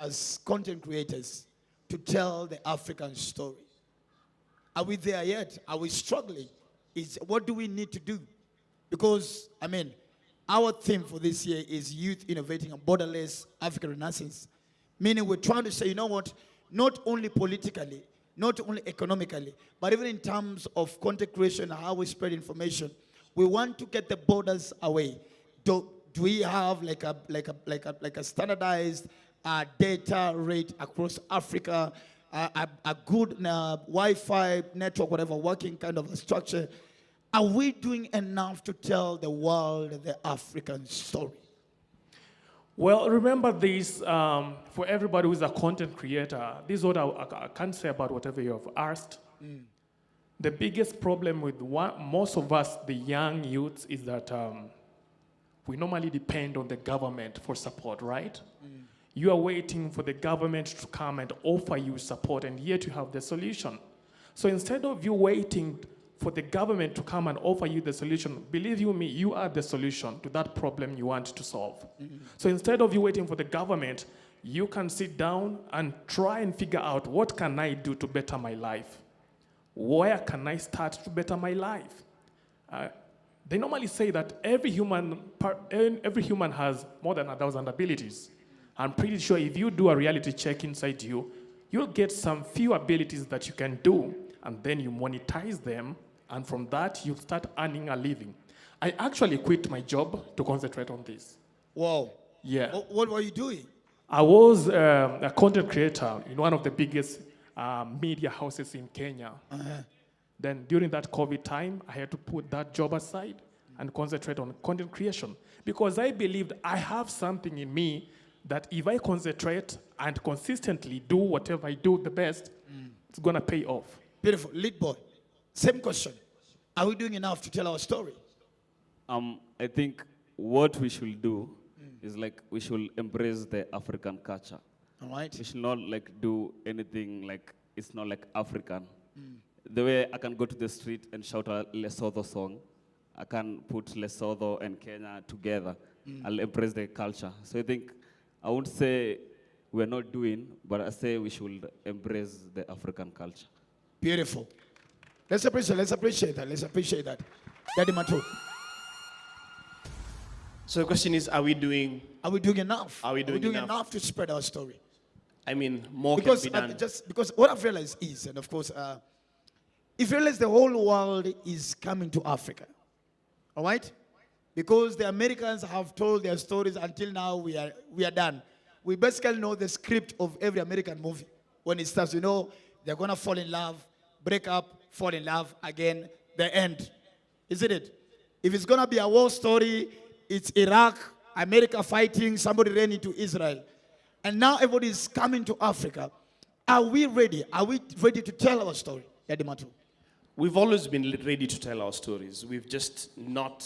as content creators to tell the African story? Are we there yet? Are we struggling? What do we need to do? Because, I mean, our theme for this year is Youth Innovating a Borderless African Renaissance. Meaning we're trying to say, you know what, not only politically, not only economically, but even in terms of content creation and how we spread information, we want to get the borders away. Do we have like a standardized data rate across Africa, a good Wi-Fi network, whatever, working kind of a structure? Are we doing enough to tell the world the African story? Well, remember this, for everybody who's a content creator, this is what I can't say about whatever you have asked. The biggest problem with most of us, the young youths, is that we normally depend on the government for support, right? You are waiting for the government to come and offer you support, and yet you have the solution. So instead of you waiting for the government to come and offer you the solution, believe you me, you are the solution to that problem you want to solve. So instead of you waiting for the government, you can sit down and try and figure out, what can I do to better my life? Where can I start to better my life? They normally say that every human has more than 1,000 abilities. I'm pretty sure if you do a reality check inside you, you'll get some few abilities that you can do, and then you monetize them, and from that, you start earning a living. I actually quit my job to concentrate on this. Wow. Yeah. What were you doing? I was a content creator in one of the biggest media houses in Kenya. Then during that COVID time, I had to put that job aside and concentrate on content creation, because I believed I have something in me that if I concentrate and consistently do whatever I do the best, it's going to pay off. Beautiful. Lead boy. Same question. Are we doing enough to tell our story? I think what we should do is like we should embrace the African culture. All right. We should not like do anything like it's not like African. The way I can go to the street and shout a Lesotho song, I can put Lesotho and Kenya together. I'll embrace the culture. So I think I won't say we're not doing, but I say we should embrace the African culture. Beautiful. Let's appreciate that. Daddy Matu. So the question is, are we doing enough? Are we doing enough to spread our story? I mean, more Because can be done. just because what I've realized is, and of course, if you realize the whole world is coming to Africa, all right? Because the Americans have told their stories until now, we are done. We basically know the script of every American movie. When it starts, you know, they're gonna fall in love, break up, fall in love again, the end. Isn't it? If it's gonna be a war story, it's Iraq, America fighting, somebody ran into Israel. And now everybody is coming to Africa. Are we ready? Are we ready to tell our story? Yadimatu. We've always been ready to tell our stories. We've just not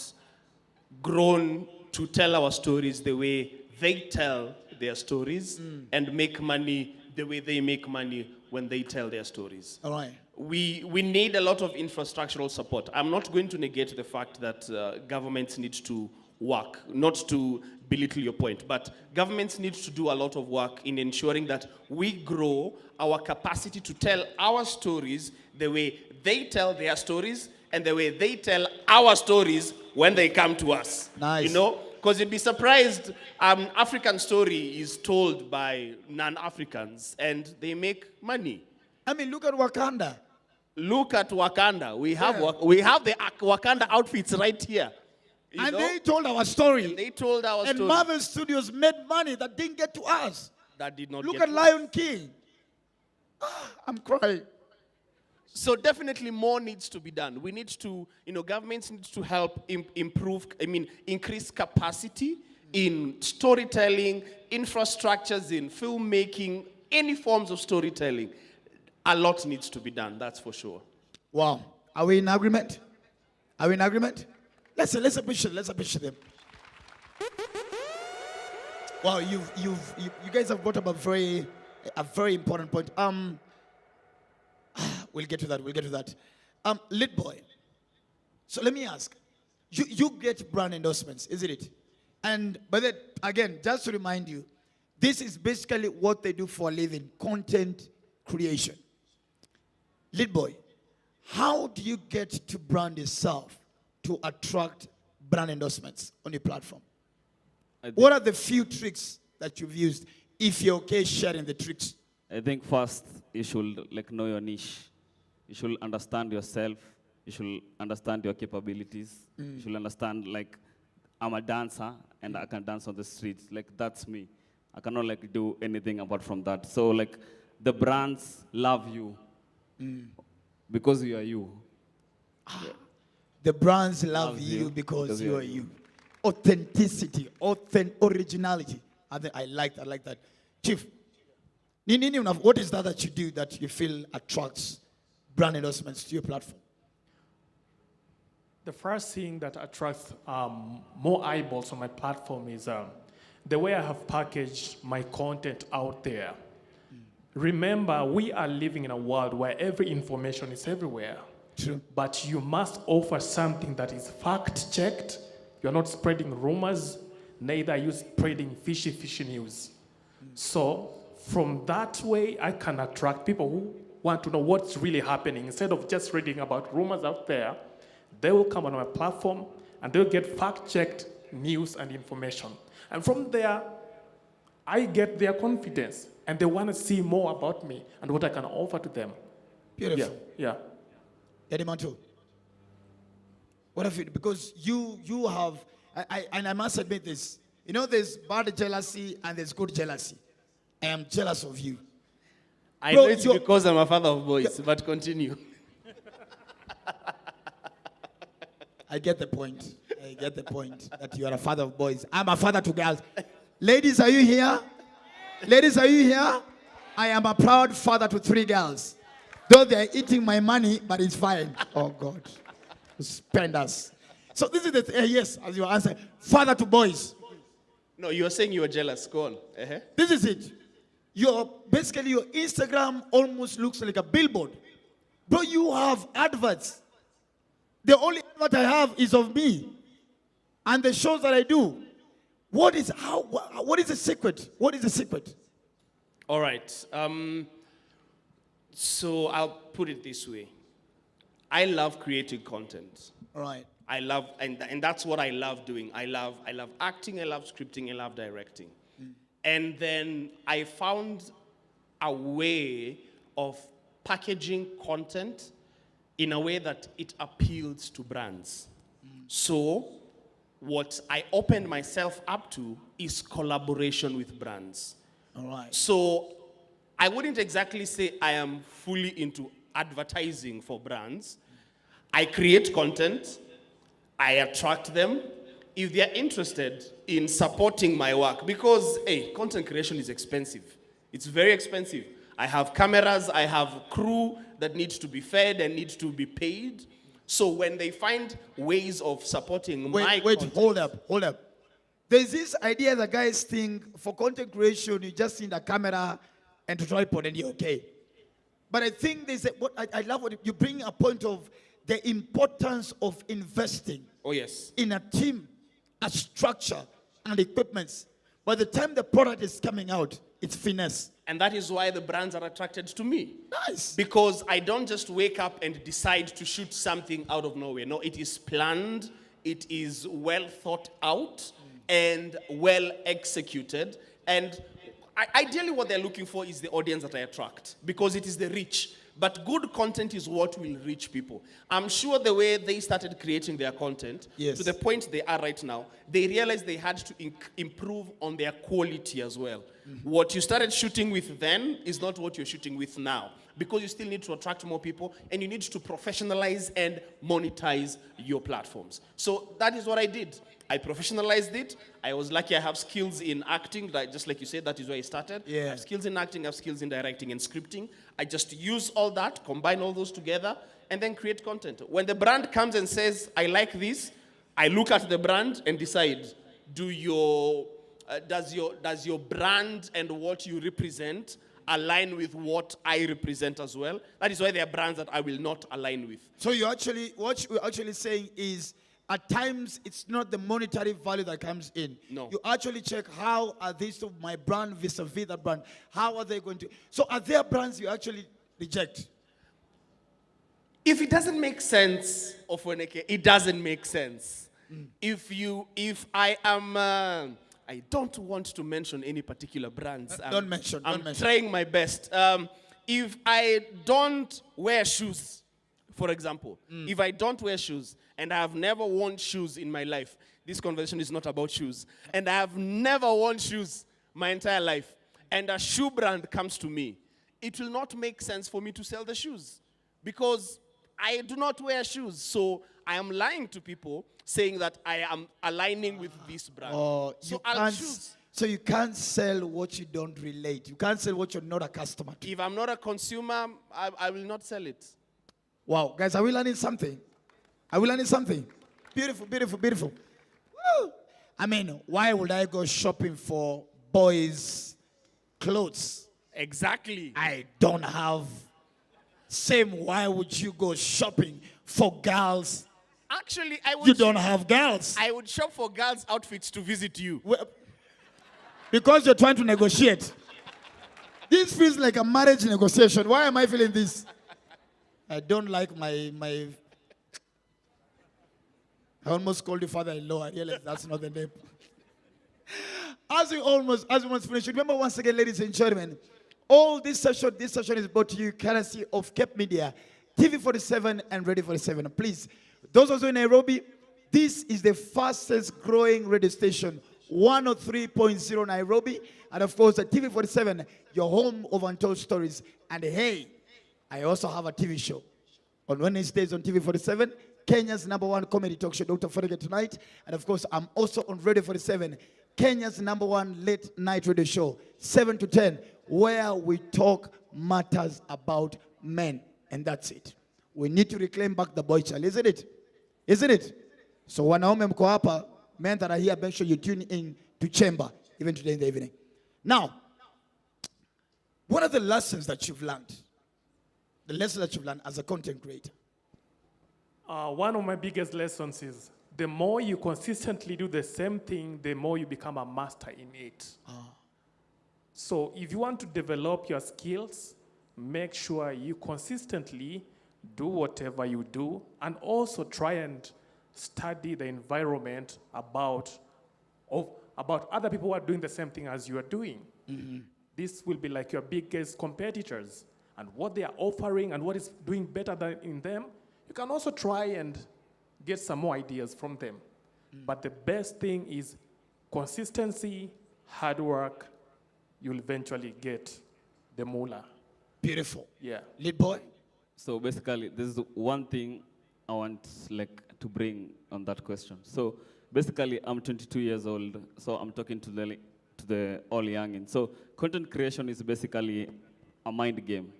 grown to tell our stories the way they tell their stories and make money the way they make money when they tell their stories. All right. We need a lot of infrastructural support. I'm not going to negate the fact that governments need to work, not to belittle your point, but governments need to do a lot of work in ensuring that we grow our capacity to tell our stories the way they tell their stories and the way they tell our stories when they come to us. Nice. You know? Because you'd be surprised, African story is told by non-Africans and they make money. I mean, look at Wakanda. Look at Wakanda. We have the Wakanda outfits right here. And they told our story. And they told our story. And Marvel Studios made money that didn't get to us. That did not Look get at to Lion King. I'm crying. So definitely more needs to be done. We need to, governments need to help increase capacity in storytelling, infrastructures in filmmaking, any forms of storytelling. A lot needs to be done, that's for sure. Wow. Are we in agreement? Are we in agreement? Let's appreciate them. Wow, you guys have brought up a very important point. We'll get to that. Lead boy. So let me ask. You get brand endorsements, isn't it? And but then again, just to remind you, This is basically what they do for a living, content creation. Lead boy, how do you get to brand yourself to attract brand endorsements on your platform? What are the few tricks that you've used, if you're okay sharing the tricks? I think first you should like know your niche. You should understand yourself. You should understand your capabilities. You should understand like I'm a dancer and I can dance on the streets. Like that's me. I cannot like do anything apart from that. So like the brands love you because you are you. The brands love Loves you you because because you you are are you. Authenticity, originality. I like that. Chief, what is that you do that you feel attracts brand endorsements to your platform? The first thing that attracts more eyeballs on my platform is the way I have packaged my content out there. Remember, we are living in a world where every information is everywhere. True. But you must offer something that is fact-checked. You're not spreading rumors, neither are you spreading fishy news. So from that way, I can attract people who want to know what's really happening. Instead of just reading about rumors out there, they will come on my platform and they'll get fact-checked news and information. And from there, I get their confidence and they want to see more about me and what I can offer to them. Beautiful. Yeah. Eddie Manto, what have you, because you have, and I must admit this, you know there's bad jealousy and there's good jealousy. I am jealous of you. I Bro, know it's because I'm a father of boys, but continue. I get the point. I get the point that you are a father of boys. I'm a father to girls. Ladies, are you here? Ladies, are you here? I am a proud father to 3 girls. Though they're eating my money, but it's fine. Oh, God. Spend us. So this is the, yes, as you answer, father to boys. No, you were saying you were jealous. Go on. Uh-huh. This is it. Basically, your Instagram almost looks like a billboard. Bro, you have adverts. The only advert I have is of me. And the shows that I do. What is the secret? What is the secret? All right. So I'll put it this way. I love creating content. All right. I love, and that's what I love doing. I love acting, I love scripting, I love directing. And then I found a way of packaging content in a way that it appeals to brands. So what I opened myself up to is collaboration with brands. All right. So I wouldn't exactly say I am fully into advertising for brands. I create content, I attract them. If they're interested in supporting my work, because content creation is expensive. It's very expensive. I have cameras, I have crew that needs to be fed and needs to be paid. So when they find ways of supporting my content, hold up. There's this idea that guys think for content creation, you just need a camera and a tripod and you're okay. But I think I love what you bring a point of the importance of investing. oh yes, In a team, a structure, and equipments. By the time the product is coming out, it's finesse. and that is why the brands are attracted to me. Nice. Because I don't just wake up and decide to shoot something out of nowhere. No, it is planned, it is well thought out, and well executed. And ideally what they're looking for is the audience that I attract, because it is the reach. But good content is what will reach people. I'm sure the way they started creating their content, Yes. to the point they are right now, they realized they had to improve on their quality as well. What you started shooting with then is not what you're shooting with now, because you still need to attract more people and you need to professionalize and monetize your platforms. So that is what I did. I professionalized it. I was lucky I have skills in acting, just like you said, that is where I started. Yeah. I have skills in acting, I have skills in directing and scripting. I just use all that, combine all those together, and then create content. When the brand comes and says, I like this, I look at the brand and decide, does your brand and what you represent align with what I represent as well? That is why there are brands that I will not align with. So what you're actually saying is at times it's not the monetary value that comes in. No. You actually check how are these of my brand vis-a-vis that brand. How are they going to? So are there brands you actually reject? If it doesn't make sense, Ofoneke, it doesn't make sense. If I am, I don't want to mention any particular brands. Don't mention. I'm trying my best. If I don't wear shoes, for example, if I don't wear shoes and I have never worn shoes in my life, this conversation is not about shoes, and I have never worn shoes my entire life, and a shoe brand comes to me, it will not make sense for me to sell the shoes because I do not wear shoes. So I am lying to people saying that I am aligning with this brand. Oh, So you I'll can't, choose. so you can't sell what you don't relate. You can't sell what you're not a customer to. If I'm not a consumer, I will not sell it. Wow, guys, are we learning something? Are we learning something? Beautiful, beautiful, beautiful. Woo! I mean, why would I go shopping for boys' clothes? Exactly. I don't have. Same, why would you go shopping for girls? Actually, I would. You don't have girls. I would shop for girls' outfits to visit you. Well, because you're trying to negotiate. This feels like a marriage negotiation. Why am I feeling this? I don't like my I almost called you father-in-law. I realized that's not the name. As we almost finish, remember once again, ladies and gentlemen, all this session is brought to you courtesy of Cape Media, TV47 and Radio 47. Please, those also in Nairobi, this is the fastest growing radio station, 103.0 Nairobi, and of course, the TV47, your home of untold stories. And hey, I also have a TV show on Wednesdays on TV47, Kenya's #1 comedy talk show, Dr. Forget Tonight. And of course, I'm also on Radio 47, Kenya's #1 late night radio show, 7 to 10, where we talk matters about men. And that's it. We need to reclaim back the boy child, isn't it? Isn't it? So wanaume mko hapa, men that are here, make sure you tune in to Chamber, even today in the evening. Now, what are the lessons that you've learned? The lessons that you've learned as a content creator? One of my biggest lessons is the more you consistently do the same thing, the more you become a master in it. So if you want to develop your skills, make sure you consistently do whatever you do, and also try and study the environment about other people who are doing the same thing as you are doing. This will be like your biggest competitors, and what they are offering and what is doing better than in them. You can also try and get some more ideas from them. But the best thing is consistency, hard work. You'll eventually get the moolah. Beautiful. Yeah. Lead boy? So basically, this is one thing I want to bring on that question. So basically, I'm 22 years old, so I'm talking to the all youngins. So content creation is basically a mind game.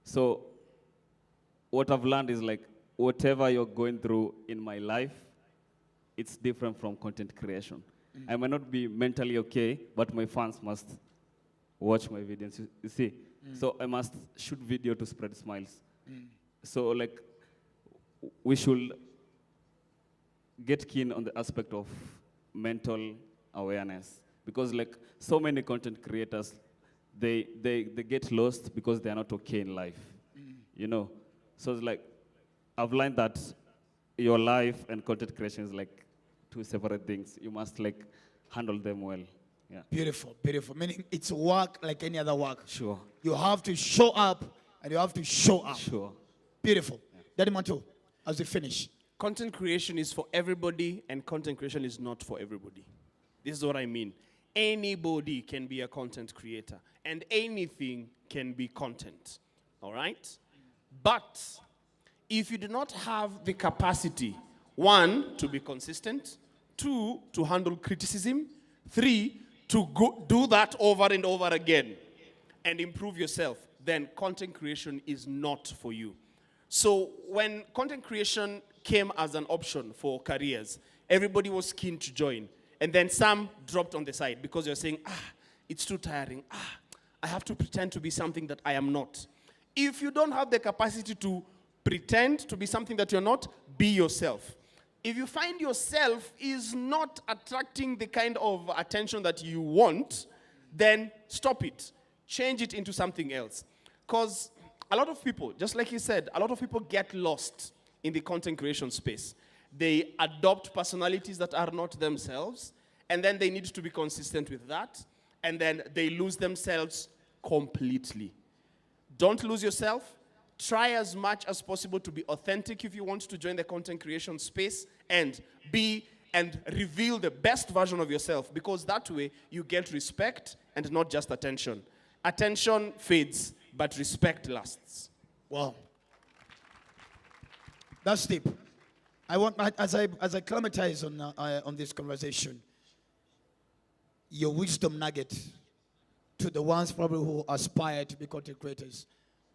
So what I've learned is whatever you're going through in my life, it's different from content creation. I might not be mentally okay, but my fans must watch my videos. You see? So I must shoot video to spread smiles. So we should get keen on the aspect of mental awareness, because so many content creators, they get lost because they are not okay in life. You know? So it's I've learned that your life and content creation is two separate things. You must handle them well. Yeah. Beautiful, beautiful. Meaning it's work like any other work. Sure. You have to show up and you have to show up. Sure. Beautiful. Daddy Manto, as we finish. Content creation is for everybody, and content creation is not for everybody. This is what I mean. Anybody can be a content creator, and anything can be content. All right? But if you do not have the capacity, 1, to be consistent, 2, to handle criticism, 3, to do that over and over again and improve yourself, then content creation is not for you. So when content creation came as an option for careers, everybody was keen to join. And then some dropped on the side because you're saying, it's too tiring. I have to pretend to be something that I am not. If you don't have the capacity to pretend to be something that you're not, be yourself. If you find yourself is not attracting the kind of attention that you want, then stop it. Change it into something else. Because a lot of people, just like you said, a lot of people get lost in the content creation space. They adopt personalities that are not themselves, and then they need to be consistent with that, and then they lose themselves completely. Don't lose yourself. Try as much as possible to be authentic if you want to join the content creation space, and be and reveal the best version of yourself, because that way you get respect and not just attention. Attention fades, but respect lasts. Wow. That's deep. I want, as I climatize on this conversation, your wisdom nugget to the ones probably who aspire to be content creators.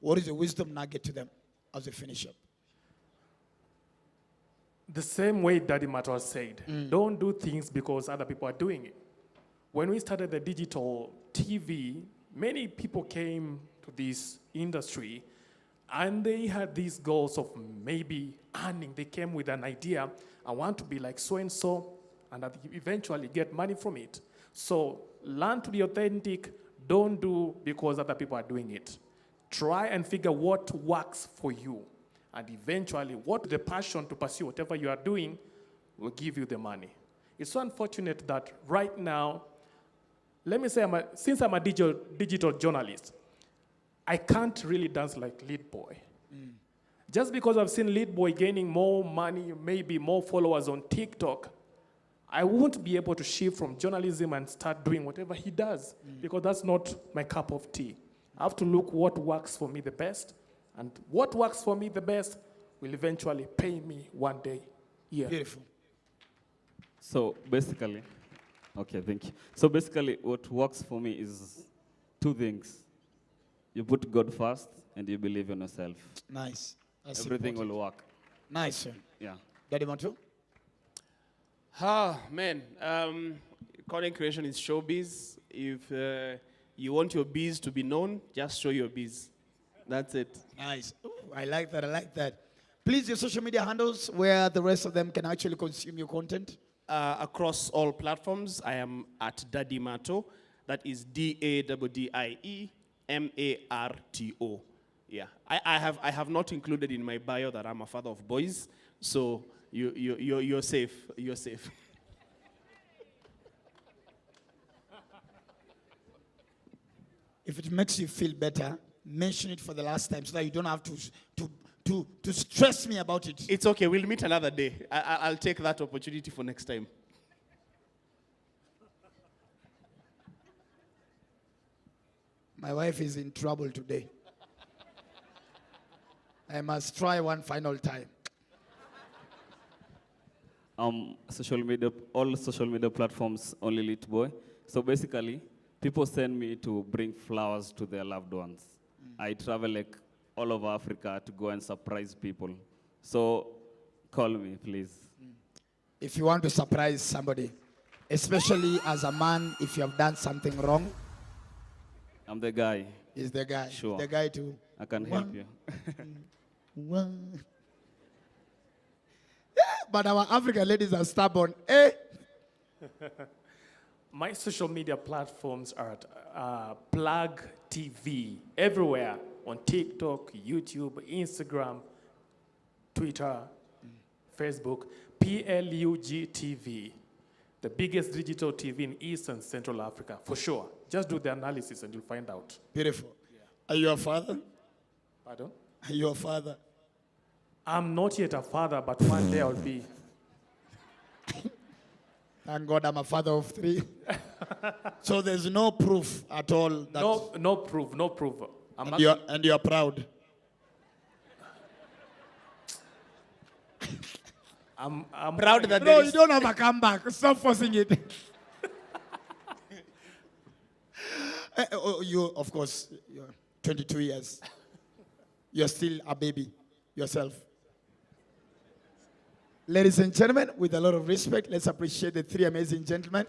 What is your wisdom nugget to them as a finish up? The same way Daddy Mato said, don't do things because other people are doing it. When we started the digital TV, many people came to this industry and they had these goals of maybe earning. They came with an idea, I want to be like so-and-so, and eventually get money from it. So learn to be authentic. Don't do because other people are doing it. Try and figure what works for you. And eventually, what the passion to pursue whatever you are doing will give you the money. It's so unfortunate that right now, let me say, since I'm a digital journalist, I can't really dance like Lead Boy. Just because I've seen Lead Boy gaining more money, maybe more followers on TikTok, I won't be able to shift from journalism and start doing whatever he does, because that's not my cup of tea. I have to look what works for me the best, and what works for me the best will eventually pay me one day. Yeah. Beautiful. So basically, okay, thank you. So basically, what works for me is two things. You put God first, and you believe in yourself. Nice. That's Everything important. will work. Nice, sir. Yeah. Daddy Mato? Man, content creation is showbiz. If you want your biz to be known, just show your biz. That's it. Nice. Ooh, I like that. I like that. Please, your social media handles where the rest of them can actually consume your content. Across all platforms, I am at Daddy Mato. That is DADDIEMARTO. Yeah, I have not included in my bio that I'm a father of boys, so you're safe. You're safe. If it makes you feel better, mention it for the last time so that you don't have to stress me about it. It's okay. We'll meet another day. I'll take that opportunity for next time. My wife is in trouble today. I must try one final time. Social media, all social media platforms, only Lit Boy. So basically, people send me to bring flowers to their loved ones. I travel like all over Africa to go and surprise people. So call me, please. If you want to surprise somebody, especially as a man, if you have done something wrong, I'm the guy. he's the guy. Sure. The guy too. I can help you. But our African ladies are stubborn. Eh? My social media platforms are at Plug TV, everywhere, on TikTok, YouTube, Instagram, Twitter, Facebook, PLUG TV, the biggest digital TV in East and Central Africa, for sure. Just do the analysis and you'll find out. Beautiful. Are you a father? Pardon? Are you a father? I'm not yet a father, but one day I'll be. Thank God I'm a father of 3. So there's no proof at all that. No proof, no proof. And you're proud. I'm Proud that No, you don't have a comeback. Stop forcing it. You, of course, you're 22 years. You're still a baby yourself. Ladies and gentlemen, with a lot of respect, let's appreciate the 3 amazing gentlemen.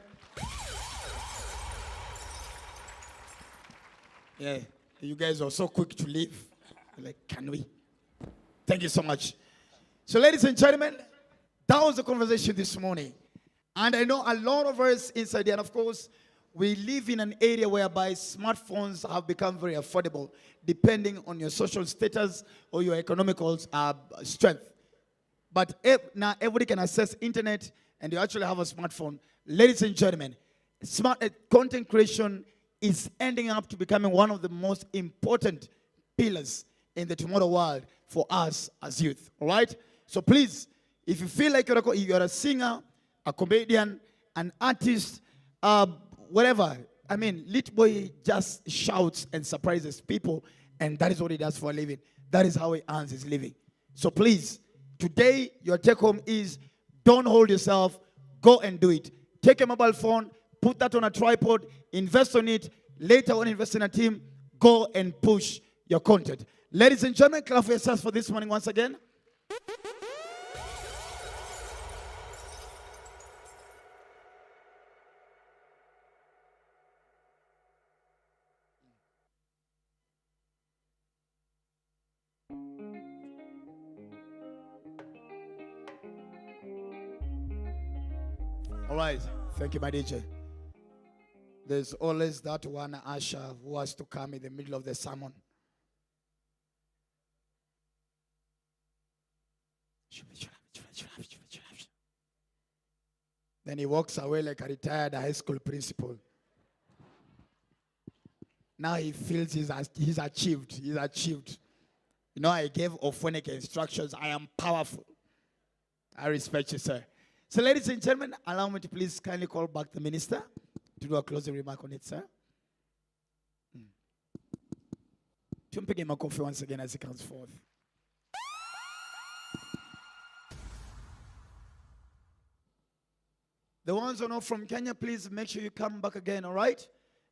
Yeah, you guys are so quick to leave. Like, can we? Thank you so much. So, ladies and gentlemen, that was the conversation this morning. And I know a lot of us inside there, and of course, we live in an area whereby smartphones have become very affordable, depending on your social status or your economical strength. But now everybody can access internet, and you actually have a smartphone. Ladies and gentlemen, content creation is ending up to becoming one of the most important pillars in the tomorrow world for us as youth. All right? So please, if you feel like you're a singer, a comedian, an artist, whatever. I mean, Lit Boy just shouts and surprises people, and that is what he does for a living. That is how he earns his living. So please, today, your take-home is don't hold yourself. Go and do it. Take a mobile phone, put that on a tripod, invest on it. Later on, invest in a team. Go and push your content. Ladies and gentlemen, clap for yourselves for this morning once again. All right. Thank you, my DJ. There's always that one usher who has to come in the middle of the sermon. Then he walks away like a retired high school principal. Now he feels he's achieved. He's achieved. You know, I gave Ophonic instructions. I am powerful. I respect you, sir. So, ladies and gentlemen, allow me to please kindly call back the minister to do a closing remark on it, sir. Tumpige makofi once again as he comes forth. The ones who are not from Kenya, please make sure you come back again, all right?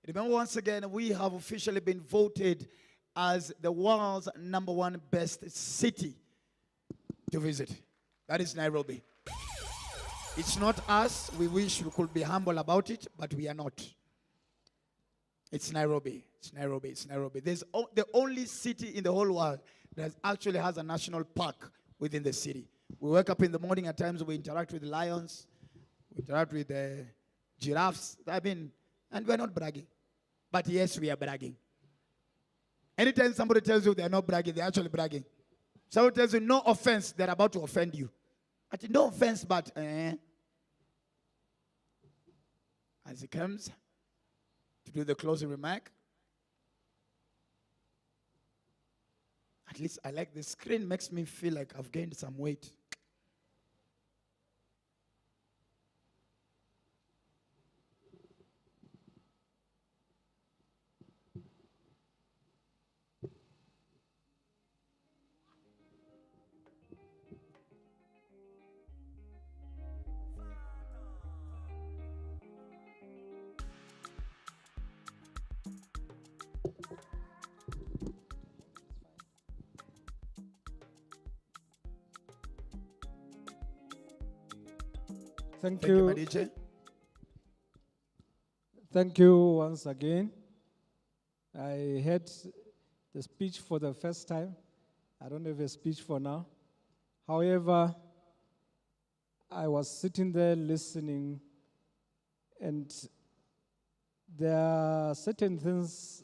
Remember, once again, we have officially been voted as the world's #1 best city to visit. That is Nairobi. It's not us. We wish we could be humble about it, but we are not. It's Nairobi. It's Nairobi. It's Nairobi. There's the only city in the whole world that actually has a national park within the city. We wake up in the morning, at times we interact with lions, we interact with giraffes. I mean, and we're not bragging. But yes, we are bragging. Anytime somebody tells you they're not bragging, they're actually bragging. Someone tells you no offense, they're about to offend you. No offense, but as he comes to do the closing remark. At least I like the screen, makes me feel like I've gained some weight. Thank Thank you, my you. DJ. Thank you once again. I heard the speech for the first time. I don't have a speech for now. However, I was sitting there listening, and there are certain things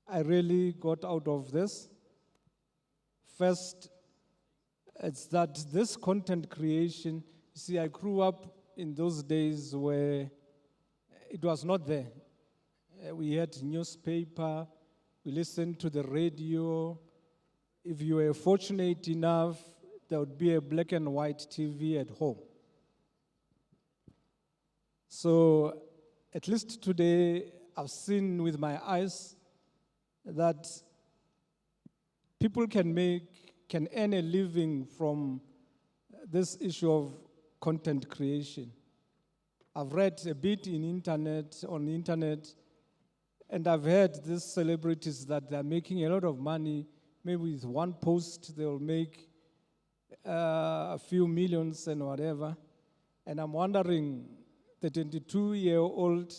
I really got out of this. First, it's that this content creation, you see, I grew up in those days where it was not there. We had newspaper, we listened to the radio. If you were fortunate enough, there would be a black and white TV at home. So, at least today, I've seen with my eyes that people can earn a living from this issue of content creation. I've read a bit on the internet, and I've heard these celebrities that they're making a lot of money. Maybe with one post, they'll make a few millions and whatever. And I'm wondering, the 22-year-old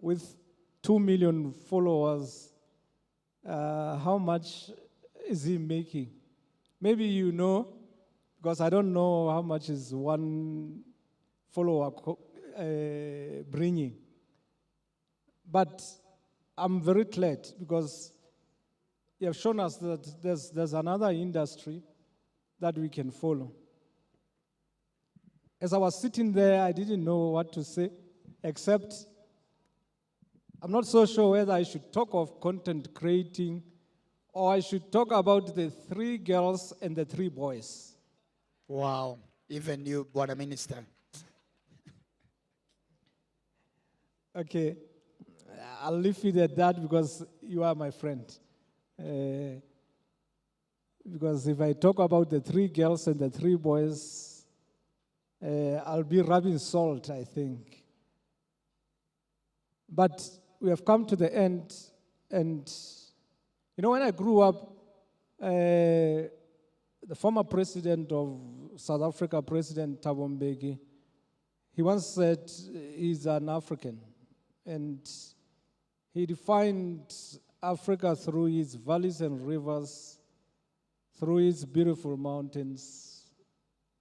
with 2 million followers, how much is he making? Maybe you know, because I don't know how much is one follower bringing. But I'm very glad because you have shown us that there's another industry that we can follow. As I was sitting there, I didn't know what to say, except I'm not so sure whether I should talk of content creating or I should talk about the 3 girls and the 3 boys. Wow. Even you, Bwana Minister. Okay, I'll leave it at that because you are my friend. Because if I talk about the 3 girls and the 3 boys, I'll be rubbing salt, I think. But we have come to the end, and when I grew up, the former president of South Africa, President Thabo Mbeki, he once said he's an African, and he defined Africa through its valleys and rivers, through its beautiful mountains,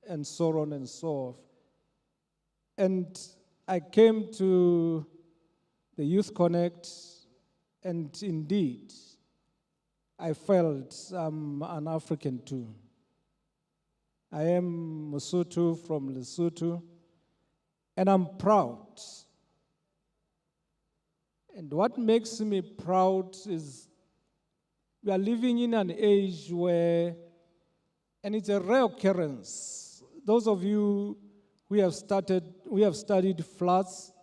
and so on and so forth. And I came to the Youth Connect, and indeed, I felt I'm an African too. I am Mosotho from Lesotho, and I'm proud. And what makes me proud is we are living in an age where, and it's a rare occurrence. Those of you who have studied floods,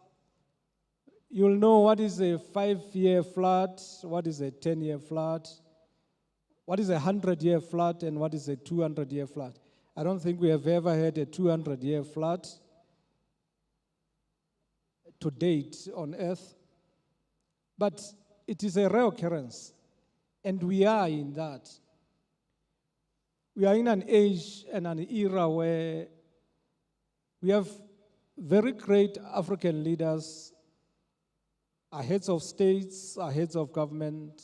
you'll know what is a 5-year flood, what is a 10-year flood, what is a 100-year flood, and what is a 200-year flood. I don't think we have ever had a 200-year flood to date on Earth. But it is a rare occurrence, and we are in that. We are in an age and an era where we have very great African leaders, our heads of states, our heads of government,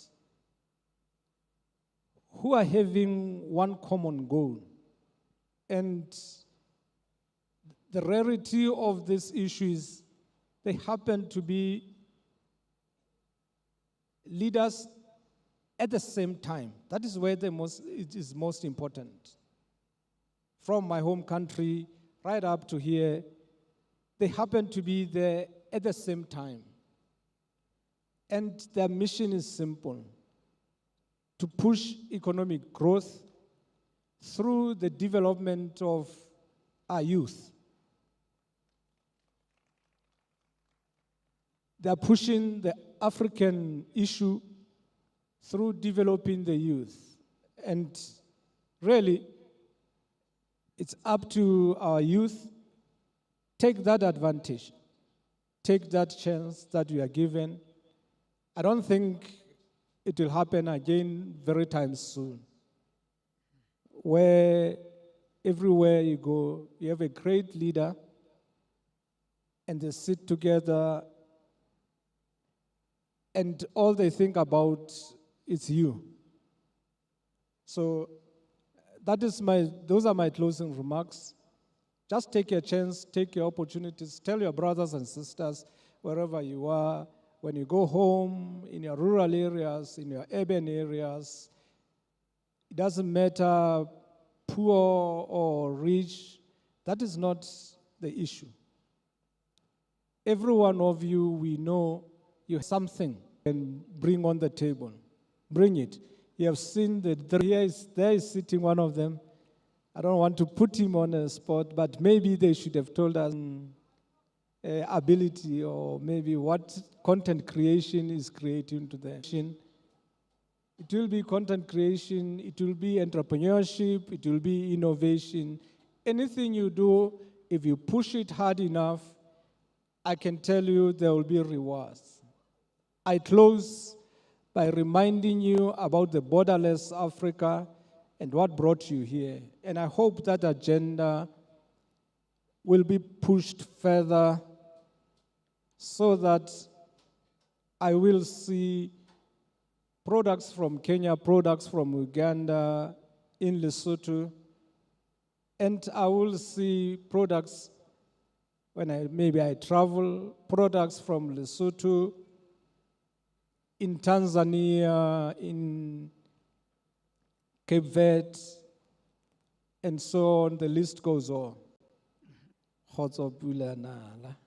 who are having one common goal. And the rarity of this issue is they happen to be leaders at the same time. That is where it is most important. From my home country right up to here, they happen to be there at the same time. And their mission is simple: to push economic growth through the development of our youth. They are pushing the African issue through developing the youth. And really, it's up to our youth. Take that advantage. Take that chance that we are given. I don't think it will happen again very time soon, where everywhere you go, you have a great leader, and they sit together, and all they think about is you. So those are my closing remarks. Just take your chance, take your opportunities, tell your brothers and sisters wherever you are, when you go home, in your rural areas, in your urban areas, it doesn't matter poor or rich, that is not the issue. Every one of you, we know you have something and bring on the table. Bring it. You have seen there is sitting one of them. I don't want to put him on a spot, but maybe they should have told us ability or maybe what content creation is creating to them. It will be content creation, it will be entrepreneurship, it will be innovation. Anything you do, if you push it hard enough, I can tell you there will be rewards. I close by reminding you about the borderless Africa and what brought you here. And I hope that agenda will be pushed further so that I will see products from Kenya, products from Uganda, in Lesotho, And I will see products when maybe I travel, products from Lesotho, in Tanzania, in Cape Verde, and so on, the list goes on. Kgotso pula nala.